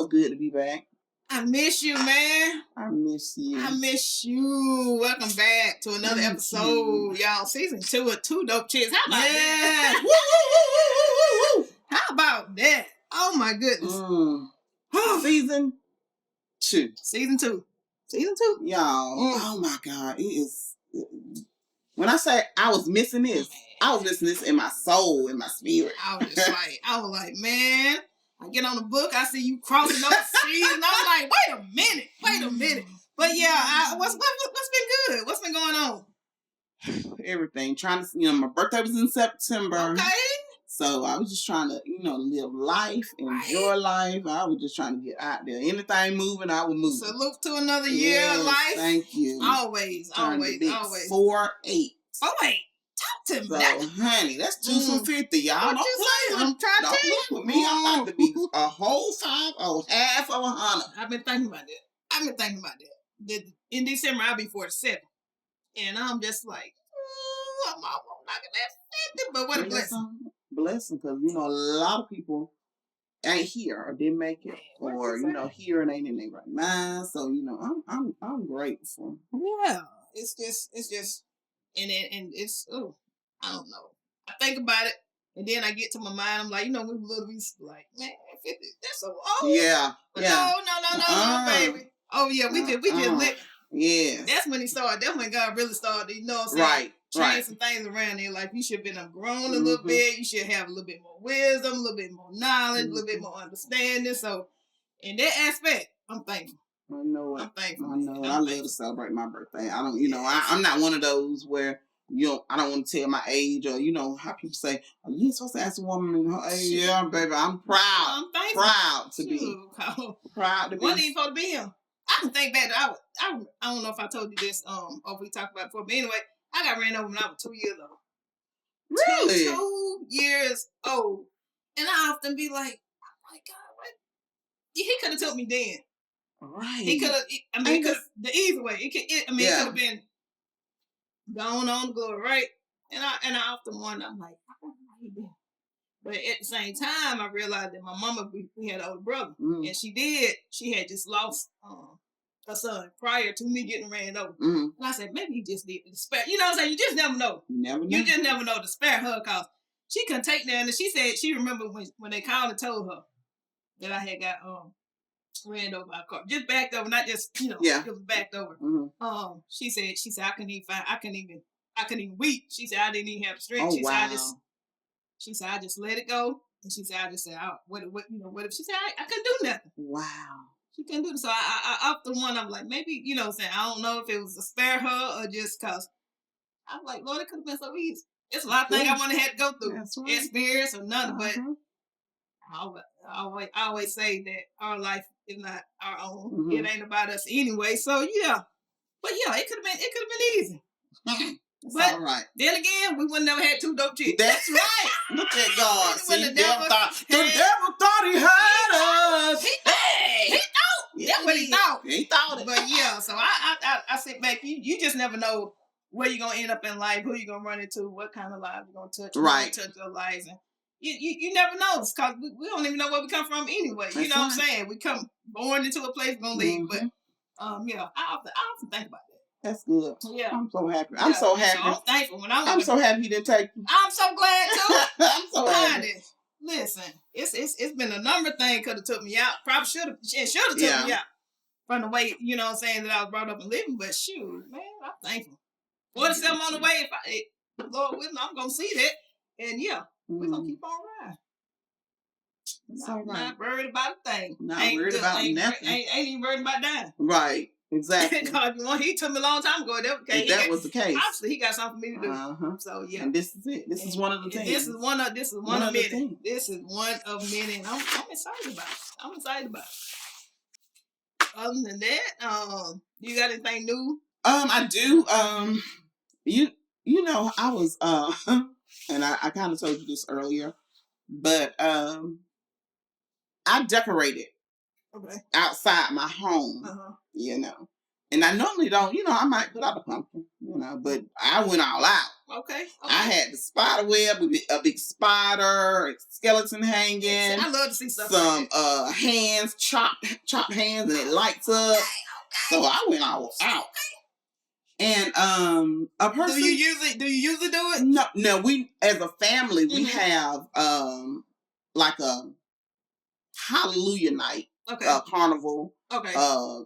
so good to be back. I miss you, man. I miss you. I miss you. Welcome back to another episode, y'all. Season 2 of Two Dope Chicks. How about that? Woo, woo, woo, woo, woo, woo. How about that? Oh my goodness. Season 2. Season 2. Season 2. Y'all. Oh my God. It is. When I say I was missing this, I was missing this in my soul, in my spirit. I was like, man. I get on the book, I see you crossing those C's, and I'm like, wait a minute. But yeah, what's been good? What's been going on? Everything. Trying to, my birthday was in September. Okay. So I was just trying to, live life, enjoy life. I was just trying to get out there. Anything moving, I would move. Salute to another year of life. Thank you. Always. 4-8. 4-8. Talk to me. So, honey, that's 2 from 50, y'all. What you saying? I'm trying to tell you. Don't with me. I'm about to be a whole 5 or half of 100. I've been thinking about that. In December, I'll be 47. And I'm just like, I'm almost knocking that 50, but what a blessing. Blessing, because, a lot of people ain't here or didn't make it, or, here and ain't in their right mind. So, I'm grateful. Yeah. It's just, and it's, I don't know. I think about it, and then I get to my mind, I'm like, when we were little, we used to be like, man, 50, that's so old. Yeah. But no, baby. Oh, yeah, we just living. Yeah. That's when that's when God really started, Right. Change some things around there. Like, you should have been grown a little bit. You should have a little bit more wisdom, a little bit more knowledge, a little bit more understanding. So, in that aspect, I'm thankful. I know it. I'm thankful. I know. I love to celebrate my birthday. I don't, I'm not one of those where, I don't want to tell my age or, how people say, oh, you supposed to ask a woman her age. Yeah, baby, I'm proud. I'm thankful. Proud to be. Proud to be. Wasn't even supposed to be him. I can think back to, I don't know if I told you this, or we talked about it before, but anyway, I got ran over when I was 2 years old. Really? 2 years old. And I often be like, oh my God, what? He could have took me then. Right. He could have, the easy way. It could have been gone on to glory, right? And I often wonder, I'm like, I wonder why he did. But at the same time, I realized that my mama, we had an older brother. And she had just lost her son prior to me getting ran over. And I said, maybe he just did it to spare. You know what I'm saying? You just never know. You just never know to spare her, because she couldn't take that. And she said she remembered when they called and told her that I had got ran over by a car. Just backed over, not just, it was backed over. She said I couldn't even weep. She said I didn't even have the strength. Oh, She said I just let it go. And she said I just said, what if she said I couldn't do nothing. Wow. She couldn't do it. So I often wonder, I'm like, maybe, saying, I don't know if it was to spare her or just because I'm like, Lord, it could have been so easy. It's a lot of things I wouldn't have had to go through. That's right. Experience or nothing, but I always say that our life is not our own. It ain't about us anyway. So yeah. But yeah, it could have been easy. But all right. Then again, we wouldn't never had 2 dope chicks. That's right. Look at God. See, the devil thought he had us. He thought. That's what he thought. He thought it. But yeah, so I sit back. You just never know where you're gonna end up in life, who you're gonna run into, what kind of lives you're gonna touch. Right. Touch their lives, and you never know, because we don't even know where we come from anyway. That's what I'm saying? We come born into a place, we're gonna leave. But I often think about that. That's good. Yeah. I'm so happy. I'm so happy. So I'm thankful. I'm so happy he didn't take you. I'm so glad too. I'm so happy. Listen, it's been a number of things could have took me out. Probably should have took me out from the way, that I was brought up and living. But shoot, man, I'm thankful. 47 on the way. If Lord willing, I'm gonna see that. And we're gonna keep on riding. Not worried about a thing. Not worried about nothing. Ain't even worried about dying. Right. Exactly. Because he took me a long time ago. If that was the case, obviously he got something for me to do. So yeah. And this is it. This is one of the things. This is one of many. This is one of many. And I'm excited about it. Other than that, you got anything new? I do. I was and I kind of told you this earlier, but I decorated outside my home. And I normally don't, I might put out a pumpkin, but I went all out. Okay. I had the spider web, a big spider, skeleton hanging. I love to see stuff some like hands, chopped hands, and it lights up. Okay. So I went all out. And a person. Do you usually do it? No. We as a family we have like a Hallelujah night. Okay. Carnival. Okay.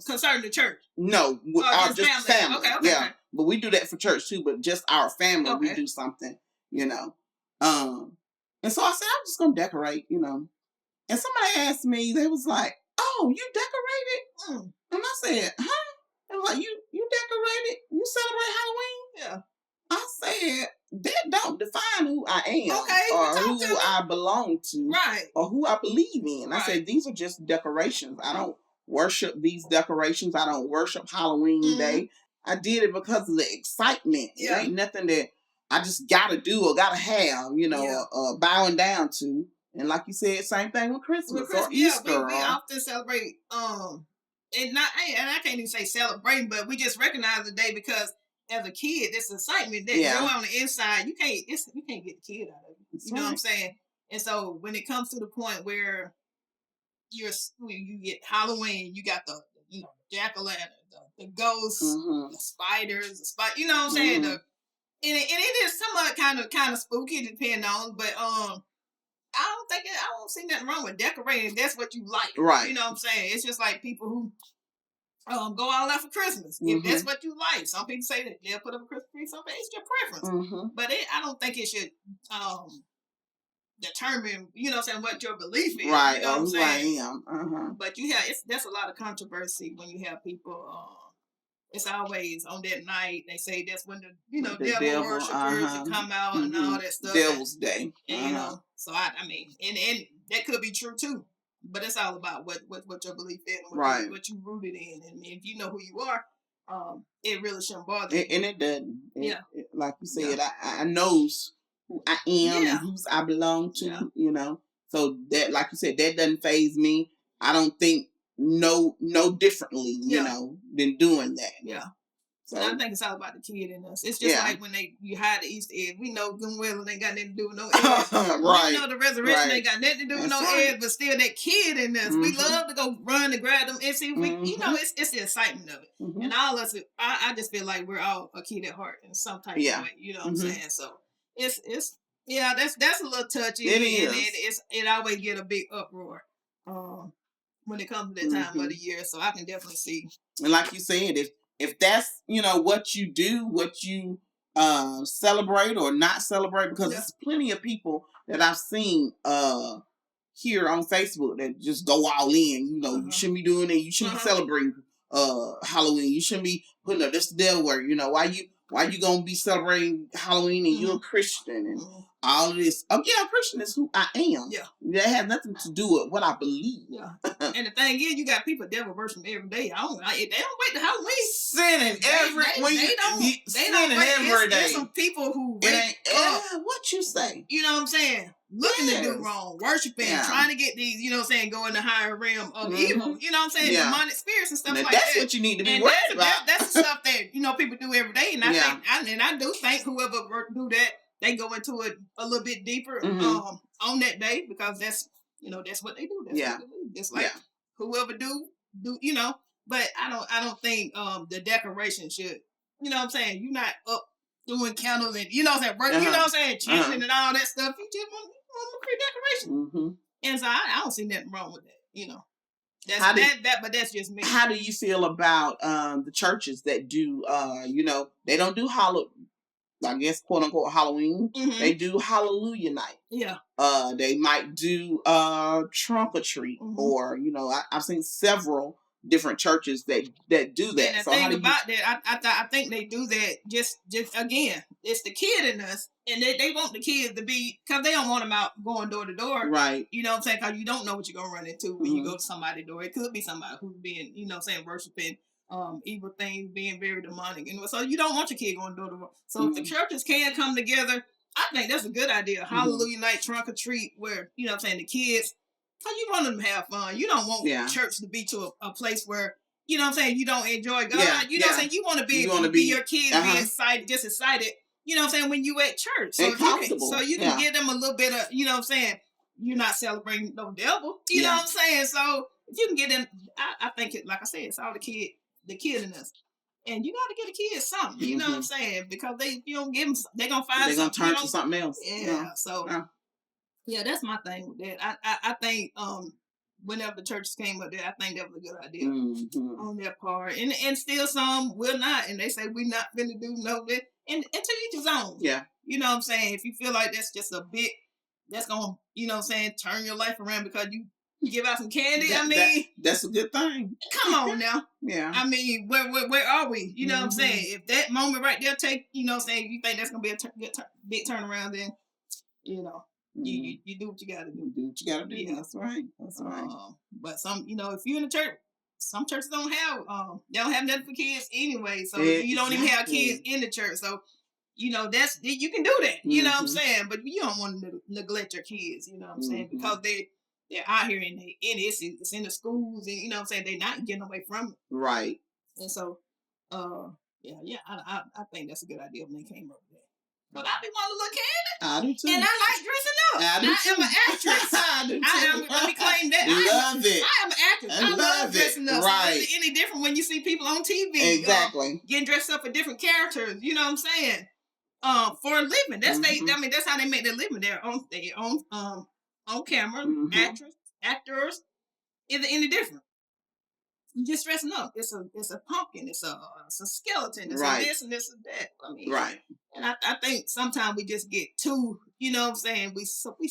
Concerning the church. No, our just family. Okay. Yeah, okay. But we do that for church too. But just our family, okay. we do something. And so I said I'm just gonna decorate. And somebody asked me, they was like, "Oh, you decorated?" And I said, "Huh?" They was like, "You decorated? You celebrate Halloween?" Yeah. I said, that don't define who I am or who I belong to, right? Or who I believe in. Right. I said, these are just decorations. I don't worship these decorations. I don't worship Halloween Day. I did it because of the excitement. Yeah. It ain't nothing that I just gotta do or gotta have, bowing down to. And like you said, same thing with Christmas or Easter. We often celebrate, and I can't even say celebrating, but we just recognize the day because as a kid, this excitement that go on the inside, you can't get the kid out of it. You know what I'm saying? And so when it comes to the point where you get Halloween, you got the jack-o'-lantern, the ghosts, the spiders, you know what I'm saying? And it is somewhat kind of spooky, depending on, but I don't see nothing wrong with decorating. That's what you like, right? You know what I'm saying? It's just like people who go all out for Christmas. If that's what you like. Some people say that they'll put up a Christmas tree. Some it's your preference. But I don't think it should determine, what your belief is. Right. You know what I'm saying? I am. But that's a lot of controversy when you have people. It's always on that night. They say that's when the devil worshipers come out and all that stuff. Devil's Day. And, so I mean, and that could be true too. But it's all about what your belief is, and what you rooted in, and if you know who you are, it really shouldn't bother you. And it doesn't. Like you said, I knows who I am and who I belong to. So that, like you said, that doesn't faze me. I don't think no differently, than doing that. Yeah. So I think it's all about the kid in us. It's just like when you hide the Easter egg. We know good and well it ain't got nothing to do with no eggs. Right. We know the resurrection ain't got nothing to do with no eggs, but still that kid in us. We love to go run to grab them and see. It's the excitement of it. And all of us, I just feel like we're all a kid at heart in some type of way. You know what I'm saying? So it's that's a little touchy. It is. It always get a big uproar. When it comes to that time of the year, so I can definitely see. And like you said, if that's what you do, what you celebrate or not celebrate, because there's plenty of people that I've seen here on Facebook that just go all in. You shouldn't be doing it. You shouldn't be celebrating Halloween. You shouldn't be putting up this devil work. Why you gonna be celebrating Halloween and you're a Christian and all of this? A Christian is who I am. Yeah, that has nothing to do with what I believe. Yeah, and the thing is, you got people devil worshiping every day. They don't wait to Halloween. Sinning every week. They don't wait every day. There's some people who wake up. What you say? You know what I'm saying? Looking to do wrong, worshiping, trying to get these, go in the higher realm of evil. You know what I'm saying? Demonic spirits and stuff like that. That's what you need to be worried about. That's the stuff that people do every day, and I do think whoever do that, they go into it a little bit deeper on that day because that's what they do. That's what they do. Just like whoever do. But I don't think the decoration should. You know what I'm saying? You're not up doing candles and you know what I'm saying, chanting and all that stuff. You just want pre-decoration. And so I don't see nothing wrong with that. But that's just me. How do you feel about the churches that do they don't do I guess quote unquote Halloween. They do Hallelujah night. Yeah. They might do trunk or treat or I've seen several different churches that do that. And the thing about that, I think they do that just again, it's the kid in us, and they want the kids to be, because they don't want them out going door to door. Right. You know what I'm saying? Because you don't know what you're going to run into when you go to somebody's door. It could be somebody who's being, worshiping evil things, being very demonic. And so you don't want your kid going door to door. So if the churches can come together, I think that's a good idea. Hallelujah night, trunk or treat, where, the kids, because you want them to have fun. You don't want church to be to a place where, you don't enjoy God. You know what I'm saying? You want to be your kids be excited, just excited you know what I'm saying, when you at church. So you can give them a little bit of, you know what I'm saying, you're not celebrating no devil. You know what I'm saying? So if you can get them, I think like I said, it's all the kid in us. And you got to get the kids something, you know what I'm saying? Because you don't give them, they're going to find something. They're going to turn to something else. Yeah. So, yeah, that's my thing with that. I think whenever the churches came up there, I think that was a good idea on their part. And still some will not. And they say, we're not going to do no that. And to each his own. Yeah. You know what I'm saying? If you feel like that's just a bit, that's going to, you know what I'm saying, turn your life around because you give out some candy. That's a good thing. Come on now. Yeah. I mean, where are we? You know what I'm saying? If that moment right there you know what I'm saying, you think that's going to be a big turnaround, then, you know, you do what you got to do. Do what you got to do. Yeah. That's right. That's right. But some, you know, if you're in a church, some churches don't have, they don't have nothing for kids anyway. So you don't even have kids in the church. So, you know, you can do that. You know what I'm saying? But you don't want to neglect your kids, you know what I'm saying? Because they're out here and it's in the schools, and you know what I'm saying, they're not getting away from it. Right. And so, I think that's a good idea when they came up with that. But I be wanting to look candy. I do too. And I like dressing up. I am an actress. I do too. Let me claim that. Love it. I am an actress. I love dressing up. Right. So is it any different when you see people on TV? Exactly. Getting dressed up for different characters. You know what I'm saying? For a living. That's that's how they make their living. They're on camera, actors. Is it any different? You just dressing up. It's a pumpkin. It's a skeleton. It's a this and this and that. I mean, right. And I think sometimes we just get too, you know what I'm saying? We so up. We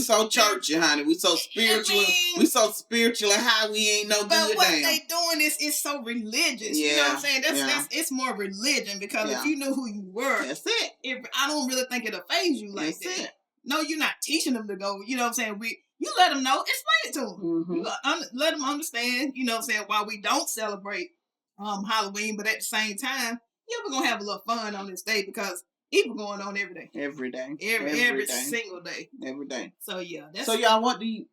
so churchy, honey. We so spiritual. We so spiritual and high we ain't no good. But what they doing is so religious. Yeah. You know what I'm saying? That's it's more religion because if you knew who you were, that's it. I don't really think it'll phase you like that. It. No, you're not teaching them to go. You know what I'm saying? You let them know. Explain it to them. You let them understand. You know what I'm saying? Why we don't celebrate Halloween, but at the same time, we're gonna have a little fun on this day because people going on every day. Every day. Every single day. Every day. So yeah. So y'all, what do you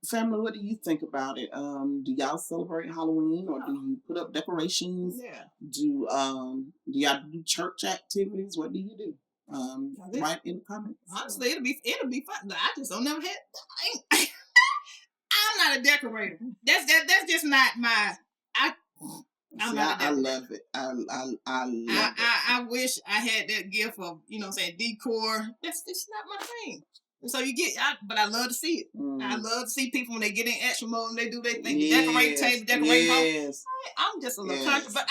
think about it? Do y'all celebrate Halloween or do you put up decorations? Yeah. Do y'all do church activities? What do you do? Write in the comments. Honestly, it'll be fun. I just don't never had. I'm not a decorator. That's just not my. I love it. I love it. I wish I had that gift of, you know what I'm saying, decor. That's not my thing. And so but I love to see it. I love to see people when they get in action mode and they do their thing. Decorate table, decorate home. I'm just a little country, but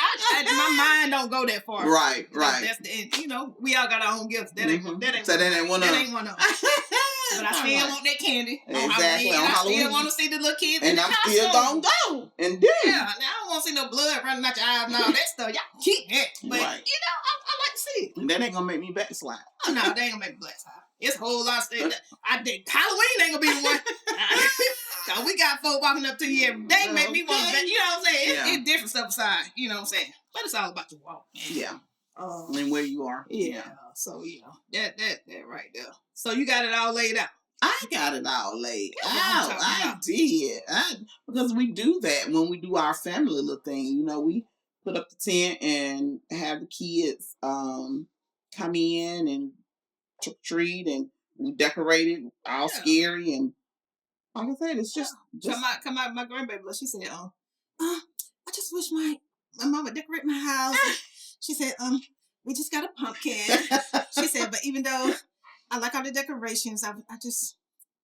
my mind don't go that far. Right. That's the end. You know, we all got our own gifts. That ain't one of them. But I still want that candy. Exactly. On Halloween. I still want to see the little kids in the costume. And I'm still gonna go. And then. Yeah. Now I don't want to see no blood running out your eyes and all that stuff. Y'all keep that. But, I like to see it. And that ain't gonna make me backslide. Oh, no, they ain't gonna make me backslide. It's a whole lot of stuff. I think Halloween ain't gonna be the one. Cause we got folk walking up to you every day, make me want to, you know what I'm saying? It's different stuff aside, you know what I'm saying? But it's all about your walk, man. Yeah. And where you are. Yeah. So, that right there. So you got it all laid out. I got it all laid out. I did. Because we do that when we do our family little thing. You know, we put up the tent and have the kids come in and trick or treat, and we decorate it all scary, and like I said, it's just come out. My grandbaby, she said, I just wish my mom would decorate my house. She said, we just got a pumpkin. She said, but even though I like all the decorations,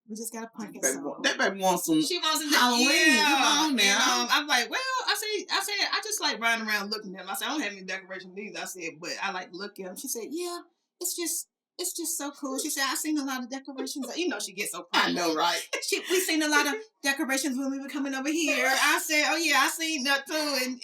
we just got a pumpkin. That baby wants some. She wants some Halloween. Come on now. And, I'm like, well, I said, I just like riding around looking at them. I said, I don't have any decorations either. I said, but I like to look at them. She said, yeah, it's just so cool. She said, I've seen a lot of decorations. You know, she gets so proud. I know, right? We seen a lot of decorations when we were coming over here. I said, oh yeah, I seen that too. And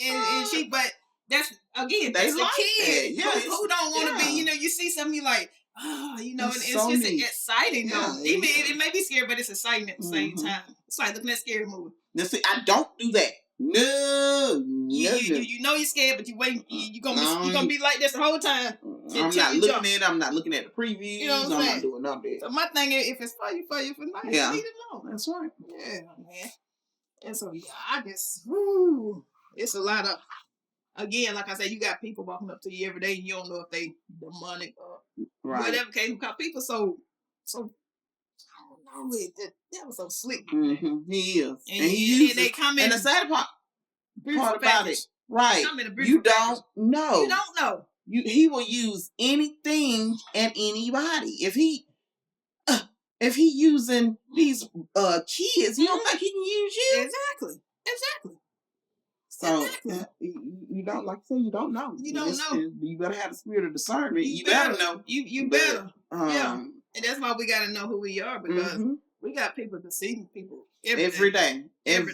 she, but that's, again, that's the kid who don't want to be, you know, you see something, you like, oh, you know, and it's so just exciting though. Even it may be scary, but it's exciting at the same time. It's like looking at a scary movie. Now see, I don't do that. No. You know you're scared, but you wait. You're gonna be like this the whole time. I'm not looking at it. I'm not looking at the previews. You know what I'm saying? I'm not doing none of that. So my thing is, if it's for you. If it's not, leave it alone. That's right. Yeah, man. And so I just, it's a lot of again, like I said, you got people walking up to you every day, and you don't know if they demonic or Right. whatever case. Because people so I don't know, that was so slick. Mm-hmm. He is, and he uses, and they come in. And the sad part about it, right? You don't know. You don't know. He will use anything and anybody. If he using these kids, you don't think he can use you? Exactly. So you don't, like I said, you don't know. You don't know. You better have the spirit of discernment. You better know. You better. Yeah. And that's why we got to know who we are, because we got people deceiving people every day. Every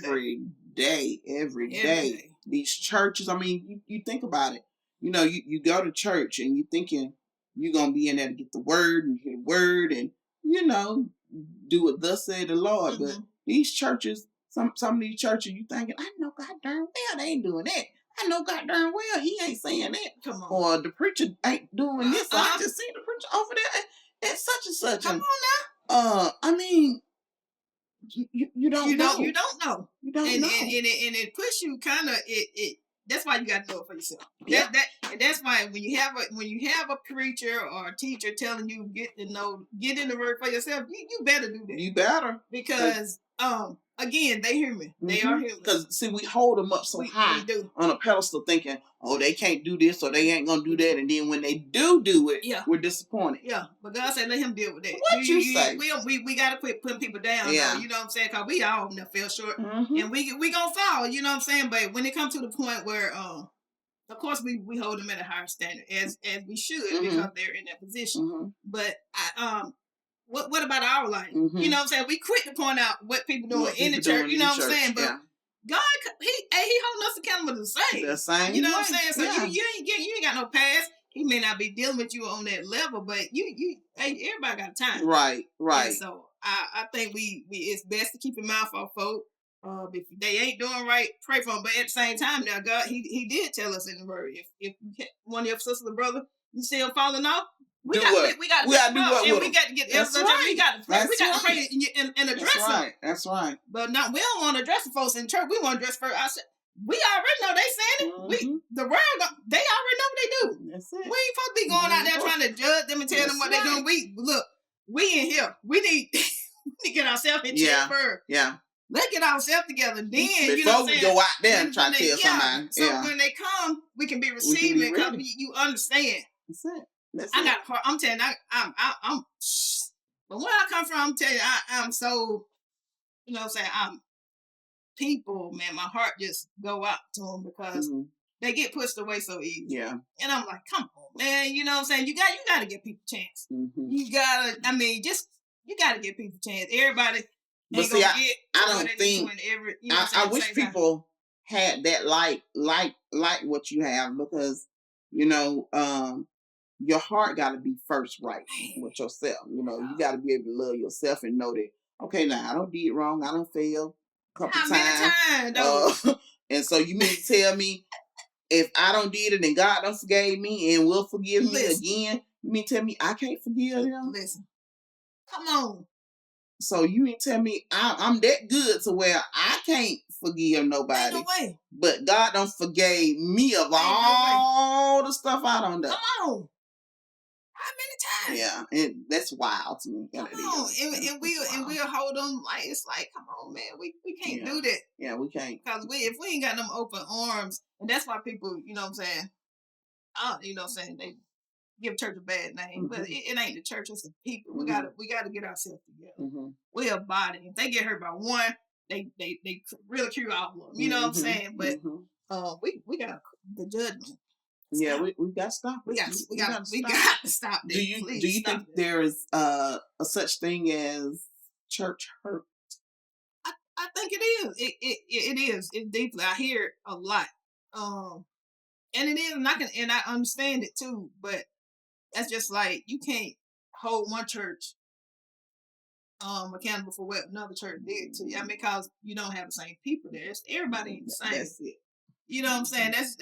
day. These churches, I mean, you think about it. You know, you go to church and you thinking you're going to be in there to get the word and hear the word and, you know, do what thus said the Lord. But these churches, some of these churches, you thinking, I know God darn well they ain't doing that. I know God darn well he ain't saying that. Come on. Or the preacher ain't doing this. I just seen the preacher over there at such and such. Come on now. I mean, you don't know. You don't know. You don't know. And it puts you kind of it. That's why you got to know it for yourself. Yeah. That's why when you have a preacher or a teacher telling you get in the word for yourself, you better do that. You better, because again, they hear me. They are human. Because see, we hold them up so high on a pedestal, thinking, oh, they can't do this or they ain't gonna do that, and then when they do it, we're disappointed. Yeah, but God said, let Him deal with that. What you say? We gotta quit putting people down. Yeah, though, you know what I'm saying? Because we all fell short, and we gonna fall. You know what I'm saying? But when it comes to the point where of course we hold them at a higher standard as we should, because they're in that position. But what about our life? You know what I'm saying? We quit to point out what people doing in the church. You know what I'm saying? But God, he holding us accountable the same. The same. You know what I'm saying? So you ain't got no past. He may not be dealing with you on that level, but everybody got time. Right. And so I think it's best to keep your mouth off folk. If they ain't doing right, pray for them. But at the same time, now God, He did tell us in the word, if one of your sisters or brother you still falling off, we got to do what, and we got to get evidence. We got to pray. We got to pray and address them. That's right. But now we don't want to address the folks in church. We want to address first. I said, we already know they saying it. The world, they already know what they do. That's it. We ain't supposed to be going out there trying to judge them and tell them what they doing. We in here. We need to get ourselves in check first. Yeah. Let's get ourselves together. Then before we go out there and try to tell somebody. So when they come, we can be receiving because you understand. That's it. I got heart. I'm telling you, I'm. But where I come from, I'm telling you, I'm so. You know what I'm saying? I'm people, man. My heart just go out to them because they get pushed away so easy. Yeah. And I'm like, come on, man. You know what I'm saying? You got to give people a chance. You gotta. I mean, you got to give people a chance. Everybody. But see, I don't think. I wish people had that like what you have, because you know your heart got to be first right with yourself. You know, you got to be able to love yourself and know that, okay, now I don't did wrong, I don't fail a couple times. And so you mean to tell me if I don't did it and God don't forgave me and will forgive me again, you mean to tell me I can't forgive him? Listen, come on. So you mean to tell me I'm that good to where I can't forgive nobody? Ain't no way. But God don't forgave me of all the stuff I done done. Come on. How many times? Yeah, and that's wild to me. Come on, and we'll hold them like it's like, come on, man, we can't do that. Yeah, we can't. Because if we ain't got them open arms, and that's why people, you know what I'm saying, you know what I'm saying, they give church a bad name, but it ain't the church, it's the people. We gotta get ourselves together. We're a body. If they get hurt by one, they ridicule all of them. You know what I'm saying? But we got the judgment. Yeah, we got to stop it. We got to stop this. Do you think there is a such thing as church hurt? I think it is. It is. It's deeply. I hear it a lot. And it is, and I understand it too. But that's just like, you can't hold one church accountable for what another church did to you. I mean, because you don't have the same people there. Everybody ain't the same. That's it. You know what I'm saying? That's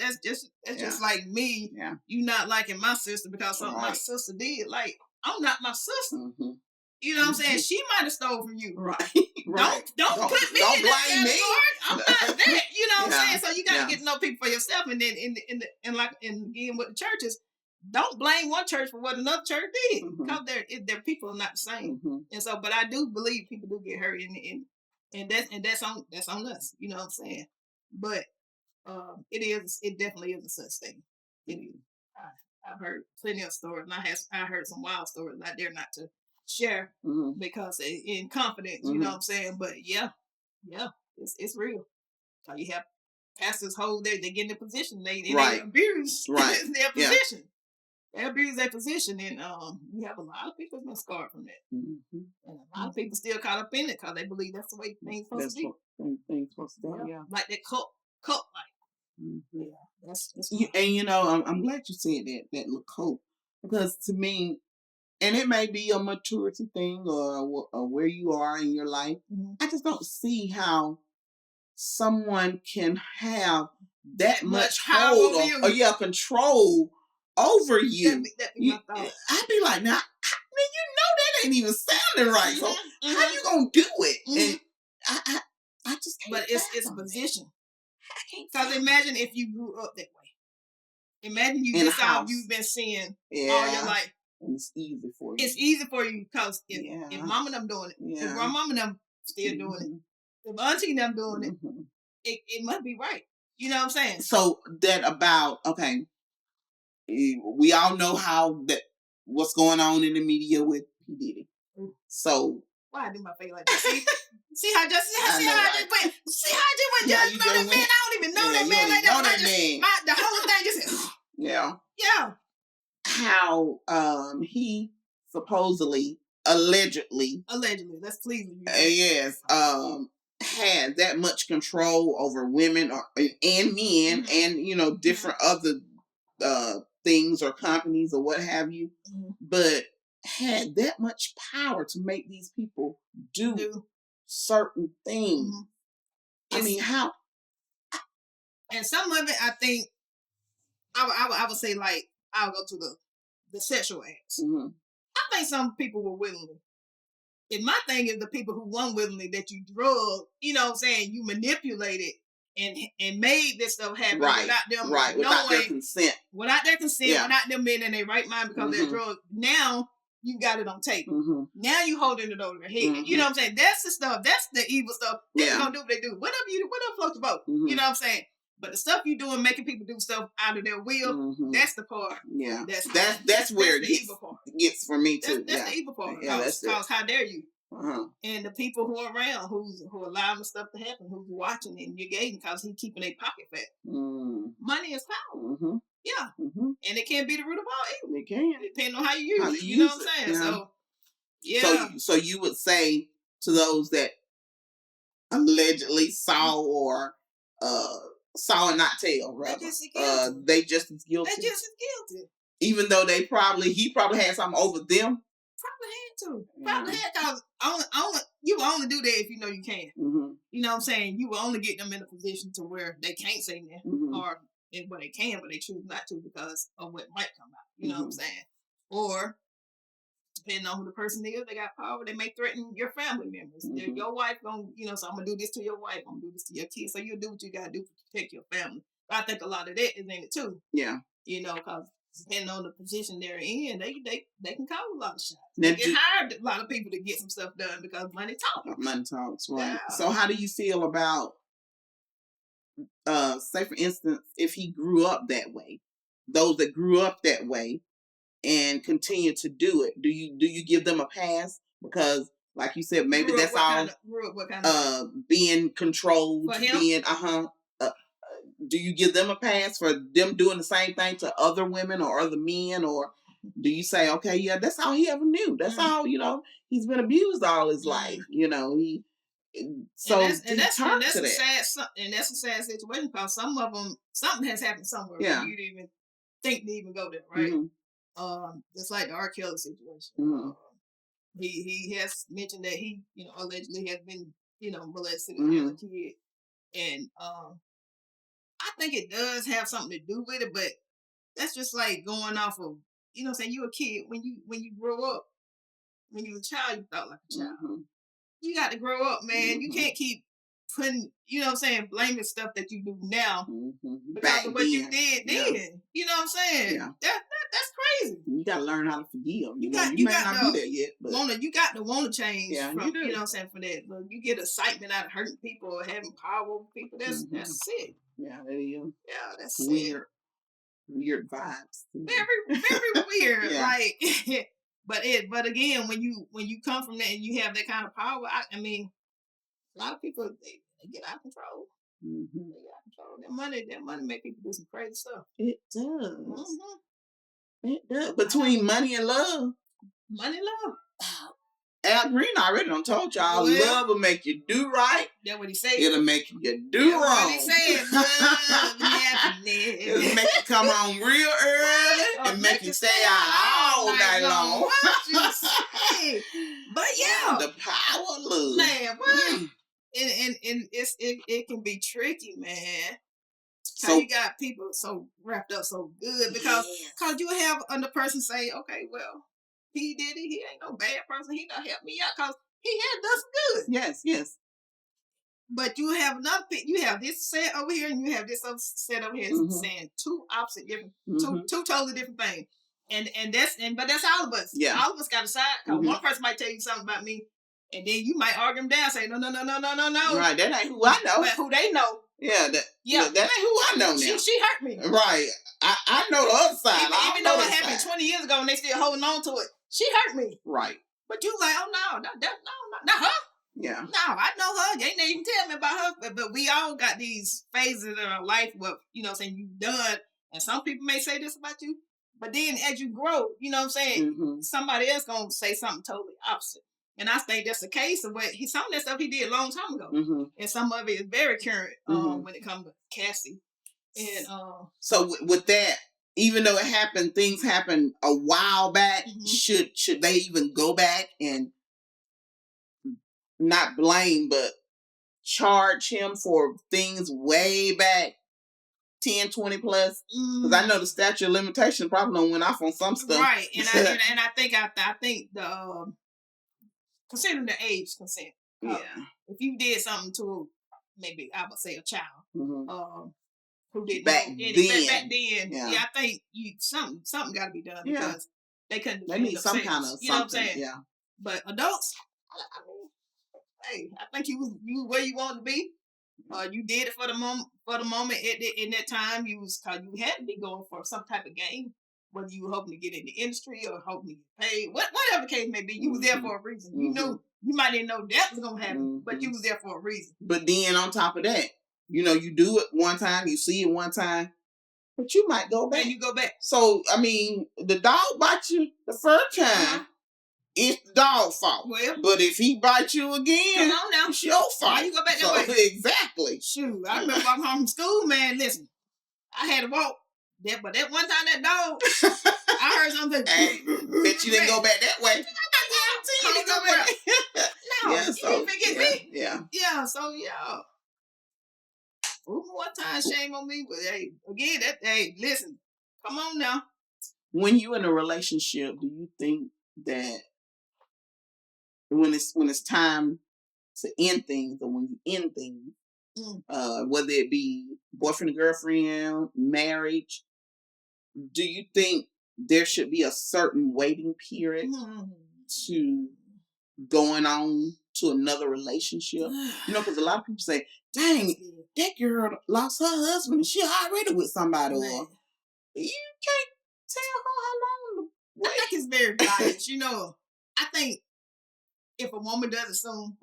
just like me. Yeah. You not liking my sister because something my sister did. Like, I'm not my sister. You know what I'm saying? She might have stole from you. Right. Don't put me in that blame me. I'm not that. You know what I'm saying? So you got to get to know people for yourself, and then in again with the churches, don't blame one church for what another church did, because their people are not the same. And so, but I do believe people do get hurt, and that's on us. You know what I'm saying? But it definitely is a such thing. It is. I've heard plenty of stories, and I heard some wild stories out there not to share because in confidence, you know what I'm saying? But yeah, it's real. So you have pastors hold they get in their position, they abuse their position. They abuse their position, and you have a lot of people been scarred from that, and a lot of people still caught up in it because they believe that's the way things supposed to be. Things supposed to be, like that cult like. Yeah, that's and I'm glad you said that little cult, because to me, and it may be a maturity thing or where you are in your life, I just don't see how someone can have that much hold or control over you. That'd be my thought. I'd be like, now, that ain't even sounding right. So how you gonna do it? And I just can't. But it's a position. Because imagine if you grew up that way. Imagine you've been seeing all your life. And it's easy for you. It's easy for you because if mama and them doing it, if grandmama and them still doing it, if auntie and them doing it must be right. You know what I'm saying? So that about, okay, we all know what's going on in the media with P. Diddy. So why I do my face like that? See how I just went. See how I just went. Yeah, you know that man. I don't even know that man like that. The whole thing just. Yeah. How he supposedly, allegedly. Let's please you. Yes. Had that much control over women and men, and different other things or companies or what have you, but had that much power to make these people do certain things. I mean, how? And some of it, I think, I would say, like, I'll go to the sexual acts. I think some people were willingly. And my thing is the people who weren't willingly, that you drug, you know what I'm saying, you manipulated and made this stuff happen without them without their consent. Without them being in their right mind because they're drugged. Now you got it on tape. Now you holding it over their head. You know what I'm saying? That's the stuff. That's the evil stuff. They're gonna do what they do. Whatever floats your boat. You know what I'm saying? But the stuff you doing, making people do stuff out of their will, that's the part. Yeah. That's where it gets for me too. That's the evil part. Because how dare you? And the people who are around, who allowing the stuff to happen, who's watching and you're gating because he's keeping a pocket fat. Money is power. Yeah. And it can be the root of all evil. It can. Depending on how you use it. You know what I'm saying? So, yeah. So you would say to those that allegedly saw or saw and not tell, rather, they just as guilty. They just as guilty. Even though he probably had something over them. Probably had to. Probably had, because you will only do that if you know you can. You know what I'm saying? You will only get them in a position to where they can't say that, or where they can, but they choose not to because of what might come out. You know what I'm saying? Or depending on who the person is, they got power. They may threaten your family members. Your wife gonna, so I'm gonna do this to your wife. I'm gonna do this to your kids. So you'll do what you gotta do to protect your family. But I think a lot of that is in it too. Yeah. Because depending on the position they're in, they can call a lot of shots. They can hire a lot of people to get some stuff done because money talks. Money talks, right. Yeah. So how do you feel about, say for instance, if he grew up that way, those that grew up that way and continue to do it, do you give them a pass? Because like you said, maybe that's all being controlled, being do you give them a pass for them doing the same thing to other women or other men? Or do you say, okay, yeah, that's all he ever knew. That's all, he's been abused all his life. So and that's a sad situation because some of them, something has happened somewhere where you didn't even think to even go there, right? Just like the R. Kelly situation. He has mentioned that he, allegedly has been, molested as a kid. And I think it does have something to do with it, but that's just like going off of, saying you a kid when you grow up, when you were a child, you thought like a child. You got to grow up, man. You can't keep putting, you know what I'm saying, blaming stuff that you do now because of what you did then. You know what I'm saying? Yeah. That's crazy. You got to learn how to forgive. You may not be there yet, but you got to want to change. Yeah, from, you know what I'm saying, for that. But you get excitement out of hurting people or having power over people. That's sick. Yeah, that is. Yeah, that's weird. Sick. Weird vibes. Very, very weird. Like, but again, when you come from that and you have that kind of power, I mean, a lot of people they get out of control. They get out of control. That money make people do some crazy stuff. It does. It does. Between money and love. Money and love. Al Green already done told y'all, love will make you do right. That's what he said. It'll make you do wrong. What he said. Love, happiness. It'll make you come on real early and make you stay out all night long. What you say? But yeah. The power of love. Man, what? And it can be tricky, man. How you got people so wrapped up so good because you have another person say, okay, well, he did it. He ain't no bad person. He done helped me out because he had done some good. Yes. But you have another thing. You have this set over here, and you have this other set over here, saying two opposite different, two totally different things. But that's all of us. Yeah, all of us got a side. Because one person might tell you something about me, and then you might argue them down, say no. Right, that ain't who I know. But who they know. Yeah, that ain't who I know now. She hurt me. Right, I know the other side. Even though it happened 20 years ago, and they still holding on to it. She hurt me. Right. But you like, oh no, not her. Yeah. No, I know her. You ain't even tell me about her. But we all got these phases in our life where, you know what I'm saying, you've done. And some people may say this about you. But then as you grow, you know what I'm saying, somebody else going to say something totally opposite. And I think that's the case of some of that stuff he did a long time ago. And some of it is very current when it comes to Cassie. And so with that, even though things happened a while back, should they even go back and not blame, but charge him for things way back 10, 20 plus? Because I know the statute of limitation probably don't went off on some stuff. Right. And I think the considering the age consent. If you did something to maybe I would say a child, who didn't back then, I think something got to be done because they couldn't. They need some kind of, you know what I'm saying? Yeah. But adults, I mean, hey, I think you where you wanted to be. You did it for the moment. In that time, you had to be going for some type of game. Whether you were hoping to get in the industry or hoping to get paid, whatever the case may be, you was there for a reason. You knew you might didn't know that was gonna happen, but you was there for a reason. But then on top of that, you know, you do it one time, you see it one time, but you might go back. And you go back. So, I mean, the dog bites you the first time, it's the dog's fault. Well, but if he bites you again, come on now, it's your fault. Why you go back that way? Exactly. Shoot, I remember walking home from school, man. Listen, I had to walk. But that one time, that dog, I heard something. Hey, bet you didn't go back that way. You didn't go back. No, you didn't forget me. Yeah. So one time, shame on me. But hey, again, listen, come on now. When you in a relationship, do you think that when it's time to end things, or when you end things, whether it be boyfriend and girlfriend, marriage, do you think there should be a certain waiting period to going on to another relationship? You know, because a lot of people say, dang, that girl lost her husband and she already with somebody. Or you can't tell her how long to wait. I think it's very biased. You know, I think if a woman does it soon,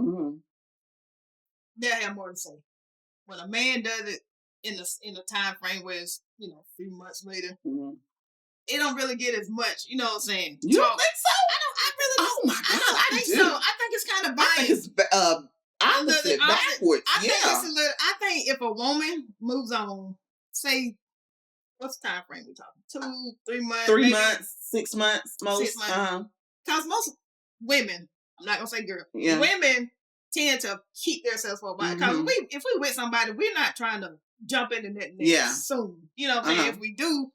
they'll have more to say. When a man does it in a time frame where it's, you know, a few months later, it don't really get as much, you know what I'm saying? You don't think so? I really don't. Oh my God, I think do. so. I think it's kind of biased. I think it's opposite, backwards. I think if a woman moves on, say, what's the time frame we talking? 2, 3 months? 3 months, 6 months, most. 6 months. Because most women, I'm not going to say girls, women tend to keep themselves for a while. Because if we with somebody, we're not trying to jump into that soon. You know what I'm saying? If we do,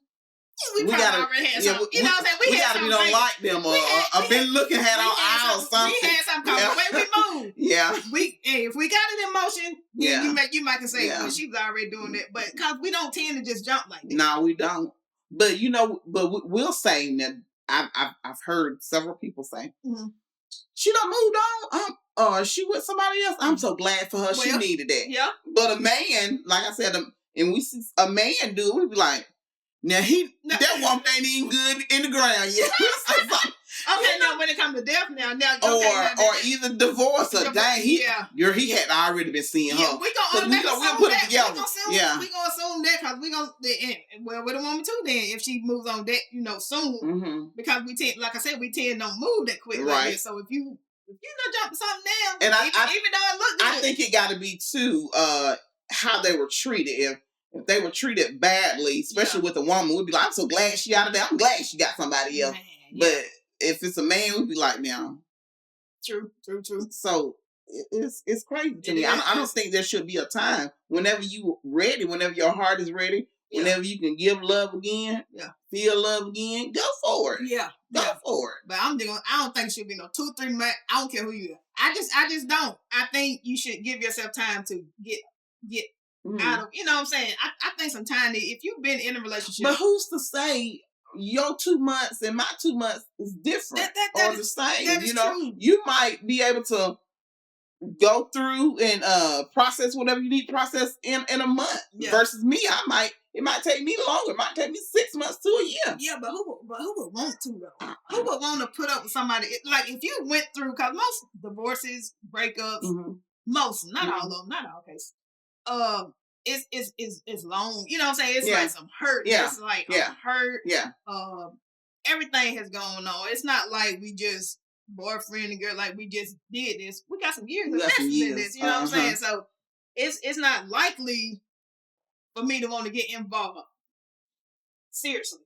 We gotta already had something. You know what I'm saying? We gotta be don't like them or I've been looking at our eyes something. We had something called the way we move. Yeah. If we got it in motion, then you might can say, well, she's already doing that. But because we don't tend to just jump like that. No, we don't. But we'll say that I've heard several people say, she done moved on. Or she with somebody else. I'm so glad for her. She needed that. Yeah. But a man, like I said, and we see a man do it, we be like, now that woman ain't even good in the ground yet. Okay, now when it comes to death, now or either divorce or dang, he had already been seeing her. We gonna put it together. We gonna assume that because we gonna with a woman too. Then if she moves on that, soon, because we tend, like I said, we don't move that quick, right? Like so if you gonna jump something down, and even though it look good, I think it got to be too how they were treated. If they were treated badly, especially with a woman, we'd be like, I'm so glad she out of there. I'm glad she got somebody else. Man, but if it's a man, we'd be like, now. True. So it's crazy to me. I don't think there should be a time. Whenever you ready, whenever your heart is ready, whenever you can give love again, feel love again, go for it. Yeah. Go for it. But I don't think it should be no 2-3 months. I don't care who you are. I just don't. I think you should give yourself time to get out of, you know what I'm saying? I think sometimes if you've been in a relationship. But who's to say your 2 months and my 2 months is different or the same? That is true. You might be able to go through and process whatever you need to process in a month. Versus me, it might take me longer. It might take me 6 months to a year. Yeah, but who would want to though? Who would want to put up with somebody like if you went through, because most divorces, breakups, most, not all of them, not all cases. It's long. You know what I'm saying? It's like some hurt. Yeah. It's like I'm hurt. Yeah. Everything has gone on. It's not like we just boyfriend and girl, like we just did this. We got some years of lessons in this. You know what I'm saying? So it's not likely for me to want to get involved. Seriously.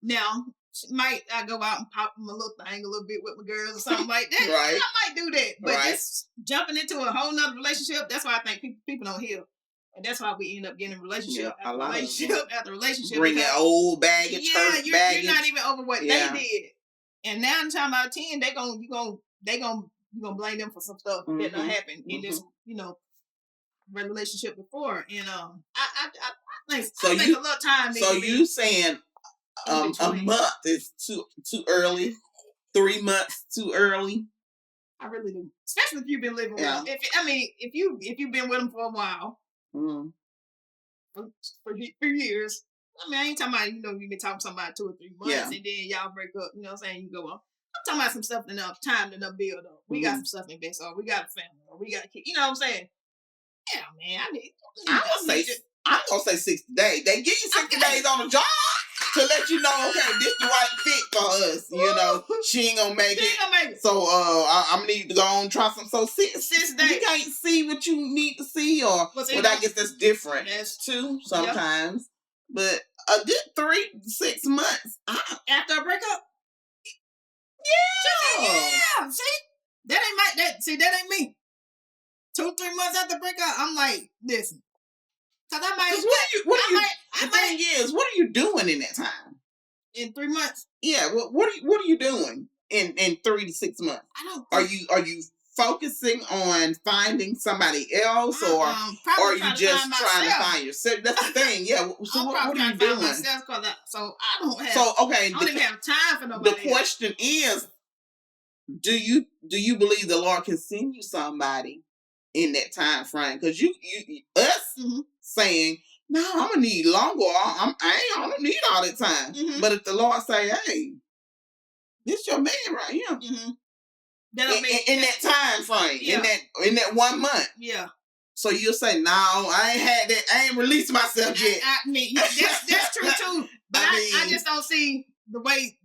Now, might I go out and pop my little thing a little bit with my girls or something like that? Right. I might do that. But just jumping into a whole nother relationship, that's why I think people don't heal. And that's why we end up getting relationship after relationship. Bring that old baggage, hurt baggage. You're not even over what they did. And 9 times out of 10, you gonna blame them for some stuff that done happened in this, relationship before. And I think a little time. So you saying a month is too early, 3 months too early? I really do, especially if you've been living with them. If you've been with them for a while, for years. I ain't talking about you've been talking to somebody 2 or 3 months and then y'all break up. You know what I'm saying? You go on. I'm talking about some stuff enough time to build up. We got some stuff in bed, or we got a family, or we got a kid. You know what I'm saying? Yeah, man. I'm gonna say 60 days. They give you 60 days on the job to let you know, okay, this the right fit for us. She ain't gonna make it. So I'm gonna need to go on and try some. So 6 days. You can't see what you need to see, or I guess that's different. That's too sometimes. But a good 3 to 6 months after a breakup. Yeah. See, that ain't me. 2-3 months after breakup, I'm like, listen. Cause I might. The thing is, what are you doing in that time? In 3 months? Yeah. What are you doing in 3 to 6 months? Are you focusing on finding somebody else, or are you just trying to find yourself? That's the thing. Yeah. So what are you doing? I don't have. I don't even have time for nobody. The question is, do you believe the Lord can send you somebody in that time frame? Because saying, no, I'm gonna need longer. I don't need all that time. But if the Lord say, hey, this your man right here. In that time frame, in that 1 month. Yeah. So you'll say, no, I ain't had that. I ain't released myself yet. That's true too. But I just don't see the way.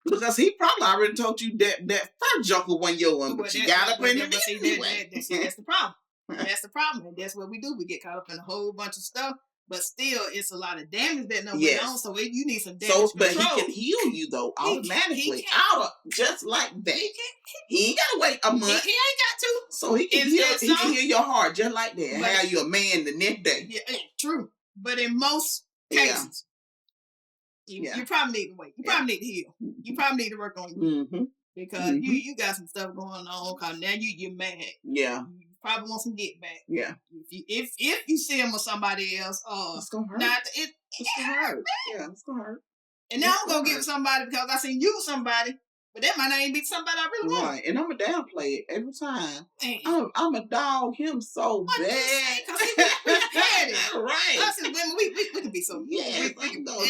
Because he probably already told you that first joker wasn't your one, but you got up in the anyway. That's the problem. That's the problem. And that's what we do. We get caught up in a whole bunch of stuff. But still, it's a lot of damage that went on. So you need some damage But control. he can heal you, though, automatically. Just like that. He ain't got to wait a month. He ain't got to. So he can heal your heart just like that. But, have you a man the next day. Yeah, true. But in most cases. You probably need to wait. You probably need to heal. You probably need to work on you. Because you got some stuff going on. Because now you're mad. Yeah. You probably want some get back. Yeah. If you see him with somebody else, it's gonna hurt. It's gonna hurt. Yeah, it's gonna hurt. And now I'm gonna give somebody because I seen you with somebody. But that might not even be somebody I really want. Right, and I'm a downplay it every time. I'm a dog him so bad. Because we had it. Right. Us as women, we can be so yes, we can dog.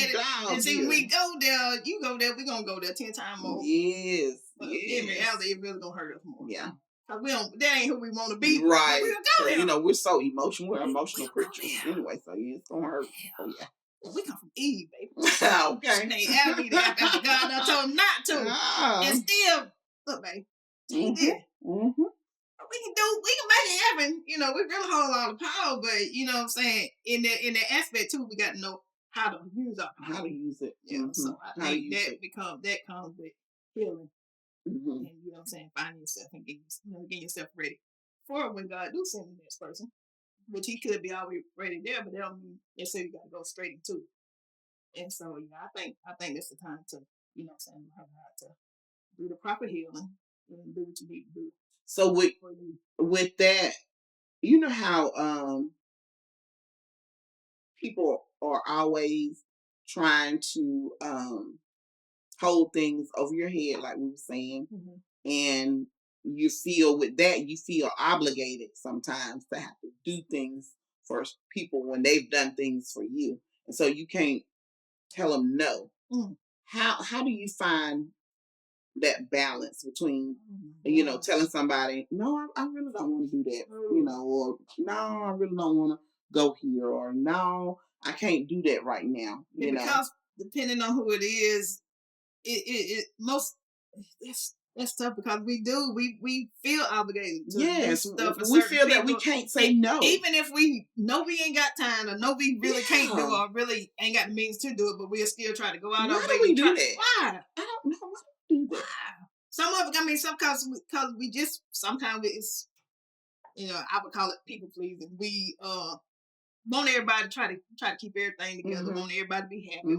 And see, when we go there, you go there, we're gonna go there 10 times more. Yes. But in reality, it really gonna hurt us more. Yeah. That ain't who we want to be. Right. We'll go there. You know, we're so emotional. We're emotional creatures anyway, so it's gonna hurt. Oh yeah. We come from Eve, baby. Okay. They asked me to after God I told them not to. And still, look, baby. He did. We can make it happen. You know, we really hold all the power, but you know what I'm saying? In that aspect too, we got to know how to use our power. How to use it. Yeah. So I think that comes with healing. And you know what I'm saying, finding yourself and getting yourself ready for when God do send the next person. Which he could be already there, but that don't mean necessarily you gotta go straight into it. And so, I think that's the time to, you know what I'm saying, learn how to do the proper healing and do what you need to do. So with that, you know how people are always trying to hold things over your head, like we were saying, and you feel obligated sometimes to have to do things for people when they've done things for you, and so you can't tell them no. How do you find that balance between telling somebody no, I really don't want to do that, or no, I really don't want to go here, or no, I can't do that right now, because depending on who it is, that's tough because we feel obligated to do stuff. We feel people. That we can't say no, even if we know we ain't got time or know we really can't do it or really ain't got the means to do it, but we'll still try to go out. Why do we do that? Why? I don't know. Why do we do that? Some of it, some because we just sometimes it's I would call it people pleasing. We want everybody to try to keep everything together. Want everybody to be happy.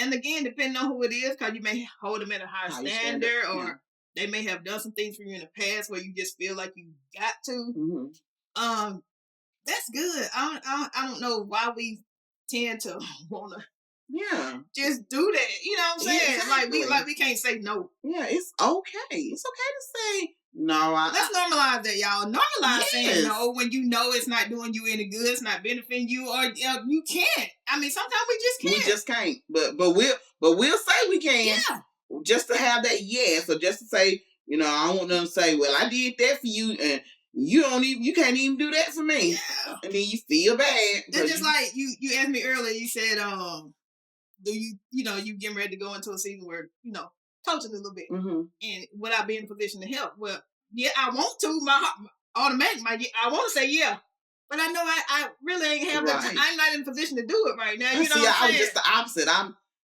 And again, depending on who it is, because you may hold them at a higher standard, or they may have done some things for you in the past where you just feel like you got to. That's good. I don't know why we tend to want to just do that. You know what I'm saying? Exactly. Like we can't say no. Yeah, it's okay. It's okay to say no. Let's normalize that, y'all. Normalize saying no when you know it's not doing you any good, it's not benefiting you, or you can't. I mean, sometimes we just can't. We just can't. But we'll say we can. Yeah. Just to have that yes, or just to say, I don't want them to say, well, I did that for you, and you can't even do that for me. Yeah. And then you feel bad. That's just like you asked me earlier. You said, do you getting ready to go into a season where coaching a little bit, and would I be in a position to help? Well, yeah, I want to. I want to say yeah, but I know I really ain't have that. I'm not in a position to do it right now. You know what I'm saying? I'm just the opposite.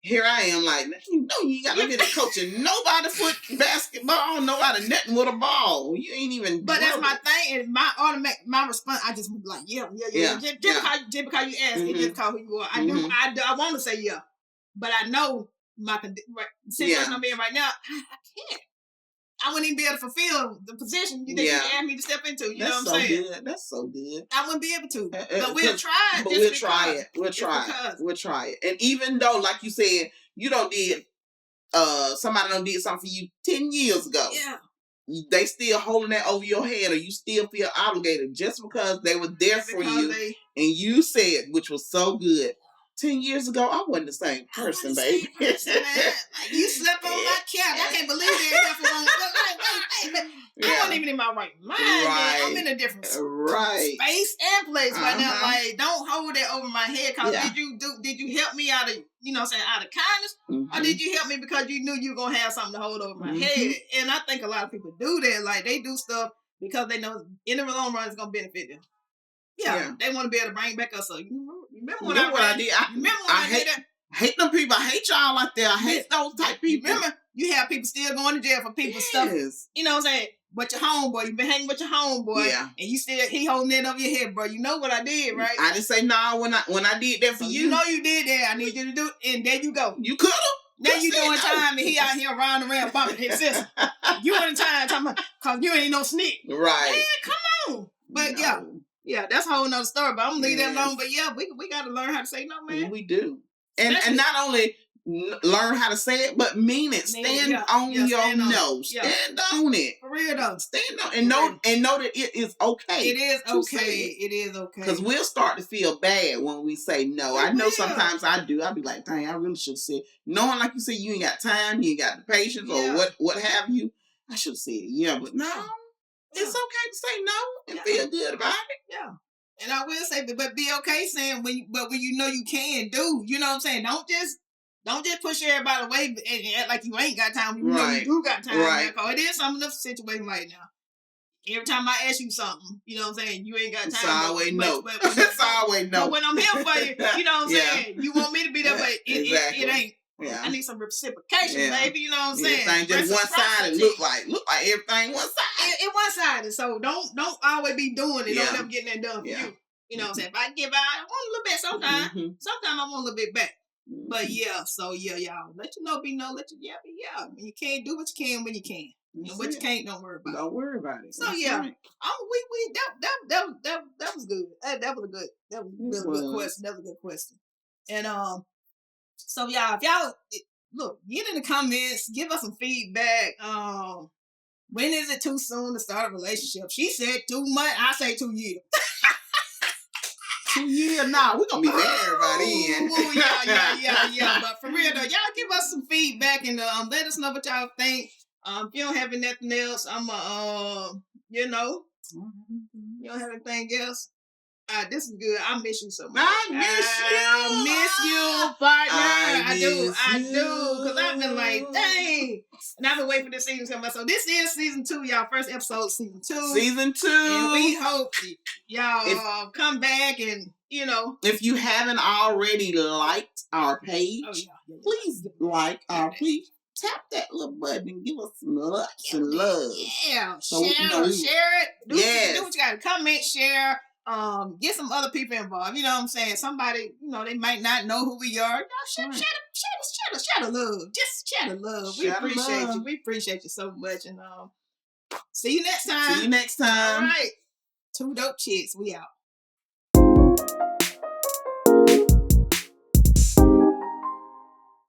Here I am, like, you ain't got to be coaching nobody foot basketball, nobody netting with a ball. You ain't even. But that's my thing, and my response. I just be like, yeah. Just because you asked, it just because who you are. I want to say yeah, but I know my situation I'm in right now. I can't. I wouldn't even be able to fulfill the position that you asked me to step into. You know what I'm saying? Good. That's so good. I wouldn't be able to. But we'll try it. But we'll try it. We'll try it. And even though, like you said, you don't did somebody done did something for you 10 years ago. Yeah. They still holding that over your head, or you still feel obligated just because they were there for you. And you said, which was so good. 10 years ago, I wasn't the same person, baby. Like, you slept on my couch. I can't believe it. I wasn't even in my right mind. Right. I'm in a different space and place right now. Like, don't hold that over my head. Cause did you help me out of out of kindness, or did you help me because you knew you were gonna have something to hold over my head? And I think a lot of people do that. Like, they do stuff because they know in the long run it's gonna benefit them. Yeah, they want to be able to bring back us. So remember what I did? I hate them people. I hate y'all out there. I hate those type people. Remember, you have people still going to jail for people's stuff. You know what I'm saying? but your homeboy, you been hanging with your homeboy, and you still he holding it over your head, bro. You know what I did, right? I didn't say no when I did that for you. You know you did that. I need you to do it, and there you go. You could have. Now you doing time, and he out here around bumping his sister. You in time talking about, cause you ain't no sneak. Right. Yeah, come on. But yeah, that's a whole nother story. But I'm gonna leave that alone. But yeah, we got to learn how to say no, man. We do, and not only learn how to say it, but mean it. Stand on your no. Stand on it. For real though. Stand on and know that it is okay. It is okay. It is okay. Because we'll start to feel bad when we say no. I know sometimes I do. I'll be like, dang, I really should have said, knowing like you said, you ain't got time, you ain't got the patience, or what have you. I should have said but no. It's okay to say no and feel good about it. Yeah. And I will say, but be okay saying when you know you can do. You know what I'm saying? Don't just push everybody away and act like you ain't got time. You know you do got time. Right. Because it is some of the situation right now. Every time I ask you something, you know what I'm saying, you ain't got time. It's always no. It's always no. But when I'm here for you, you know what I'm saying, you want me to be there, but it ain't. Yeah. I need some reciprocation, baby. You know what I'm saying? Everything just one-sided. Look like everything one-sided. It one-sided. So don't always be doing it. Don't ever getting that done for you. You know what I'm saying? If I give out, I want a little bit sometimes. Sometimes I want a little bit back. But so y'all, let you know be no, let you be you can't do what you can when you can. And what you can't, don't worry about it. Don't worry about it. So right. That was good. That was a good question. That was a good question. And so y'all, if y'all look, get in the comments, give us some feedback. When is it too soon to start a relationship? She said 2 months. I say 2 years. 2 years? Nah, we're gonna be married by then. Yeah. But for real though, y'all give us some feedback and let us know what y'all think. If you don't have nothing else, I'm you don't have anything else. This is good. I miss you so much. I miss you, partner. I do. Because I've been like, dang. And I've been waiting for this season to come out. So this is season 2, y'all. First episode of season 2. Season 2. And we hope y'all come back and, If you haven't already liked our page, please please tap that little button and give us some likes and love. Yeah. So share it. Do what you got to comment, share. Get some other people involved. You know what I'm saying? Somebody, they might not know who we are. Share the love. Just share the love. We appreciate you. We appreciate you so much. And see you next time. All right. 2 dope chicks. We out.